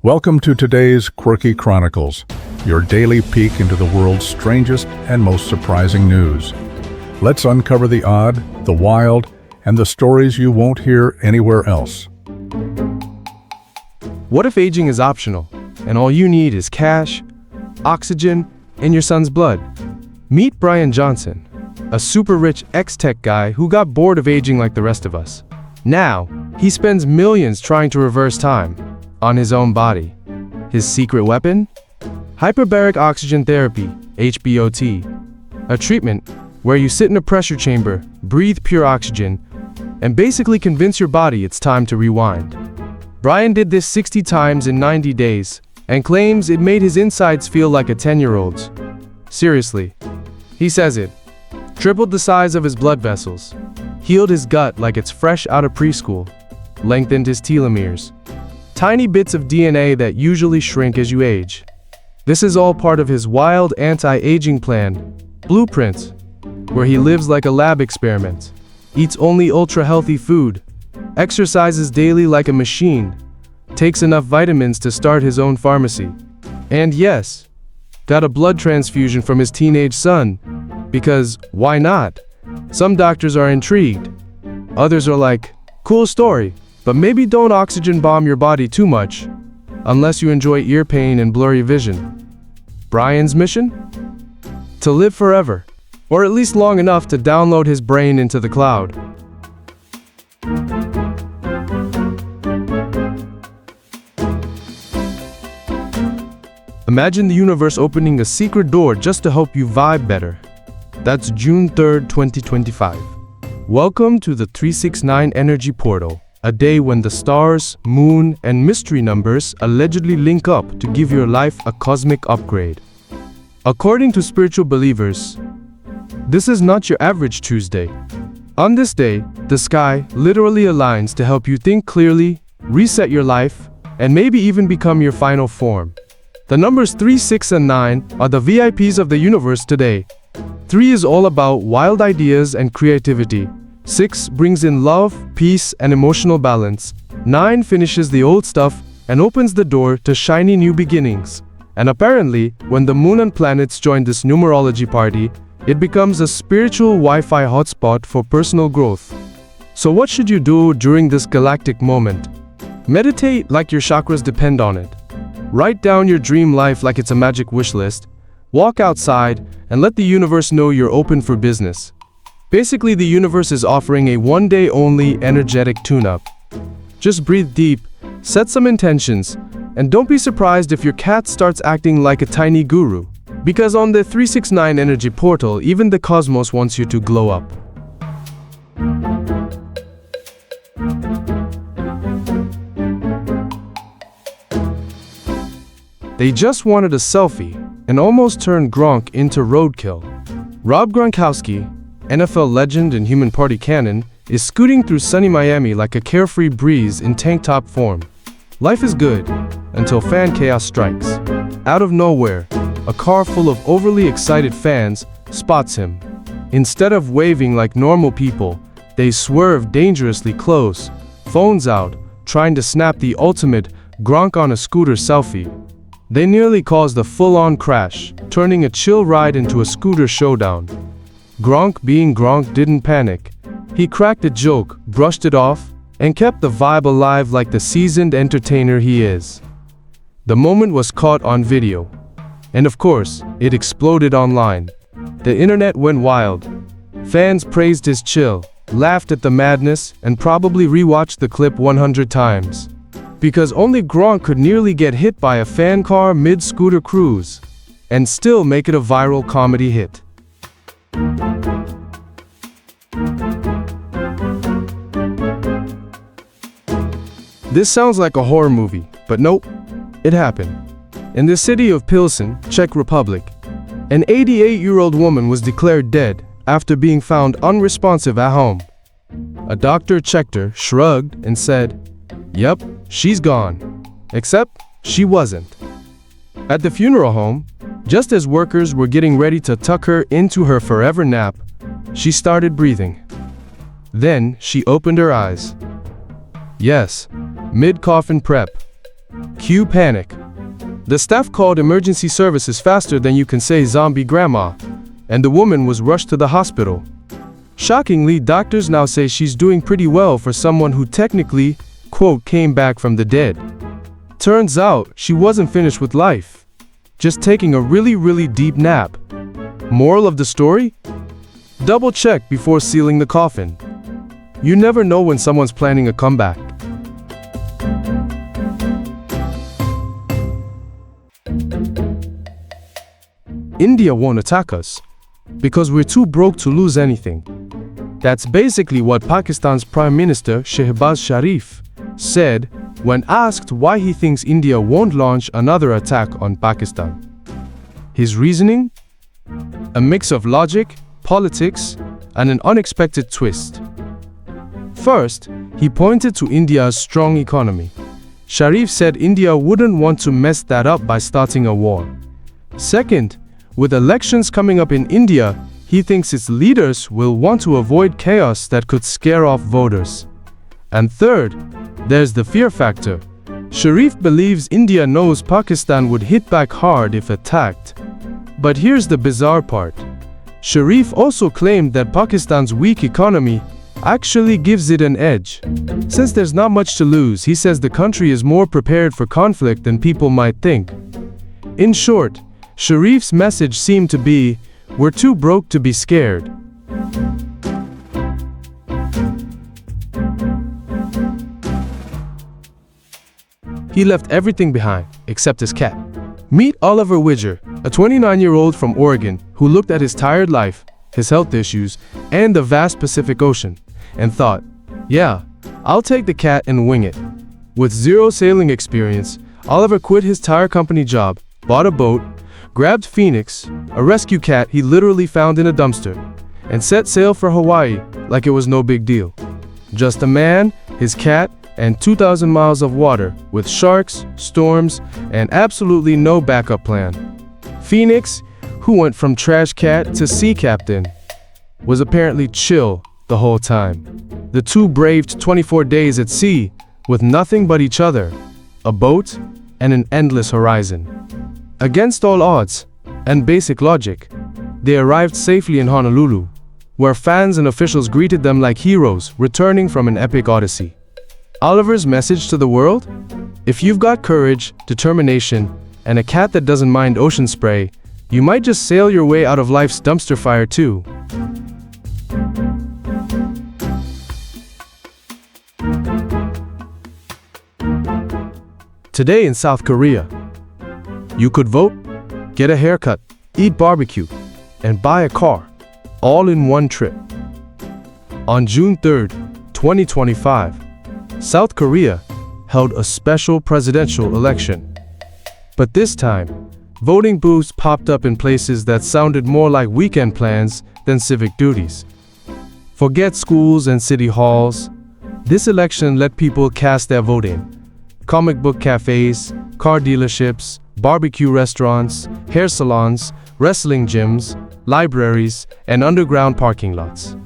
Welcome to today's Quirky Chronicles, your daily peek into the world's strangest and most surprising news. Let's uncover the odd, the wild, and the stories you won't hear anywhere else. What if aging is optional, and all you need is cash, oxygen, and your son's blood? Meet Brian Johnson, a super-rich ex-tech guy who got bored of aging like the rest of us. Now, he spends millions trying to reverse time on his own body. His secret weapon? Hyperbaric oxygen therapy, HBOT, a treatment where you sit in a pressure chamber, breathe pure oxygen, and basically convince your body it's time to rewind. Brian did this 60 times in 90 days and claims it made his insides feel like a 10-year-old's. Seriously, he says it. Tripled the size of his blood vessels, healed his gut like it's fresh out of preschool, lengthened his telomeres. Tiny bits of DNA that usually shrink as you age. This is all part of his wild anti-aging plan, Blueprint, where he lives like a lab experiment, eats only ultra-healthy food, exercises daily like a machine, takes enough vitamins to start his own pharmacy, and yes, got a blood transfusion from his teenage son, because why not? Some doctors are intrigued. Others are like, cool story, but maybe don't oxygen bomb your body too much, unless you enjoy ear pain and blurry vision. Brian's mission? To live forever, or at least long enough to download his brain into the cloud. Imagine the universe opening a secret door just to help you vibe better. That's June 3rd, 2025. Welcome to the 369 Energy Portal, a day when the stars, moon, and mystery numbers allegedly link up to give your life a cosmic upgrade. According to spiritual believers, this is not your average Tuesday. On this day, the sky literally aligns to help you think clearly, reset your life, and maybe even become your final form. The numbers 3, 6, and 9 are the VIPs of the universe today. 3 is all about wild ideas and creativity. 6 brings in love, peace, and emotional balance. 9 finishes the old stuff and opens the door to shiny new beginnings. And apparently, when the moon and planets join this numerology party, it becomes a spiritual Wi-Fi hotspot for personal growth. So what should you do during this galactic moment? Meditate like your chakras depend on it. Write down your dream life like it's a magic wish list. Walk outside and let the universe know you're open for business. Basically, the universe is offering a one-day-only energetic tune-up. Just breathe deep, set some intentions, and don't be surprised if your cat starts acting like a tiny guru. Because on the 369 Energy Portal, even the cosmos wants you to glow up. They just wanted a selfie and almost turned Gronk into roadkill. Rob Gronkowski, NFL legend and human party canon, is scooting through sunny Miami like a carefree breeze in tank top form. Life is good until fan chaos strikes. Out of nowhere, a car full of overly excited fans spots him. Instead of waving like normal people, they swerve dangerously close, phones out, trying to snap the ultimate Gronk on a scooter selfie. They nearly caused a full-on crash, turning a chill ride into a scooter showdown. Gronk, being Gronk, didn't panic. He cracked a joke, brushed it off, and kept the vibe alive like the seasoned entertainer he is. The moment was caught on video. And of course, it exploded online. The internet went wild. Fans praised his chill, laughed at the madness, and probably rewatched the clip 100 times. Because only Gronk could nearly get hit by a fan car mid-scooter cruise, and still make it a viral comedy hit. This sounds like a horror movie, but nope, it happened. In the city of Pilsen, Czech Republic, an 88-year-old woman was declared dead after being found unresponsive at home. A doctor checked her, shrugged, and said, "Yep, she's gone." Except she wasn't. At the funeral home, just as workers were getting ready to tuck her into her forever nap, she started breathing. Then she opened her eyes. Yes, mid-coffin prep. Cue panic. The staff called emergency services faster than you can say zombie grandma, and the woman was rushed to the hospital. Shockingly, doctors now say she's doing pretty well for someone who technically, quote, came back from the dead. Turns out, she wasn't finished with life, just taking a really deep nap. Moral of the story? Double check before sealing the coffin. You never know when someone's planning a comeback. India won't attack us because we're too broke to lose anything. That's basically what Pakistan's Prime Minister Shehbaz Sharif said when asked why he thinks India won't launch another attack on Pakistan. His reasoning? A mix of logic, politics, and an unexpected twist. First, he pointed to India's strong economy. Sharif said India wouldn't want to mess that up by starting a war. Second, with elections coming up in India, he thinks its leaders will want to avoid chaos that could scare off voters. And third, there's the fear factor. Sharif believes India knows Pakistan would hit back hard if attacked. But here's the bizarre part. Sharif also claimed that Pakistan's weak economy actually gives it an edge. Since there's not much to lose, he says the country is more prepared for conflict than people might think. In short, Sharif's message seemed to be, we're too broke to be scared. He left everything behind, except his cat. Meet Oliver Widger, a 29-year-old from Oregon who looked at his tired life, his health issues, and the vast Pacific Ocean, and thought, yeah, I'll take the cat and wing it. With zero sailing experience, Oliver quit his tire company job, bought a boat, grabbed Phoenix, a rescue cat he literally found in a dumpster, and set sail for Hawaii like it was no big deal. Just a man, his cat, and 2,000 miles of water with sharks, storms, and absolutely no backup plan. Phoenix, who went from trash cat to sea captain, was apparently chill the whole time. The two braved 24 days at sea with nothing but each other, a boat, and an endless horizon. Against all odds and basic logic, they arrived safely in Honolulu, where fans and officials greeted them like heroes returning from an epic odyssey. Oliver's message to the world? If you've got courage, determination, and a cat that doesn't mind ocean spray, you might just sail your way out of life's dumpster fire too. Today in South Korea, you could vote, get a haircut, eat barbecue, and buy a car, all in one trip. On June 3rd, 2025, South Korea held a special presidential election. But this time, voting booths popped up in places that sounded more like weekend plans than civic duties. Forget schools and city halls. This election let people cast their vote in comic book cafes, car dealerships, barbecue restaurants, hair salons, wrestling gyms, libraries, and underground parking lots.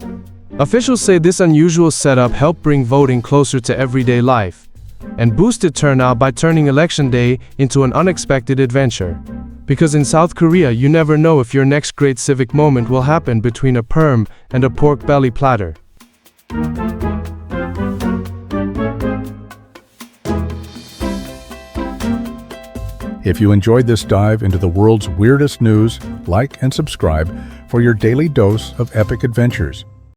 Officials say this unusual setup helped bring voting closer to everyday life and boosted turnout by turning election day into an unexpected adventure. Because in South Korea, you never know if your next great civic moment will happen between a perm and a pork belly platter. If you enjoyed this dive into the world's weirdest news, like and subscribe for your daily dose of epic adventures.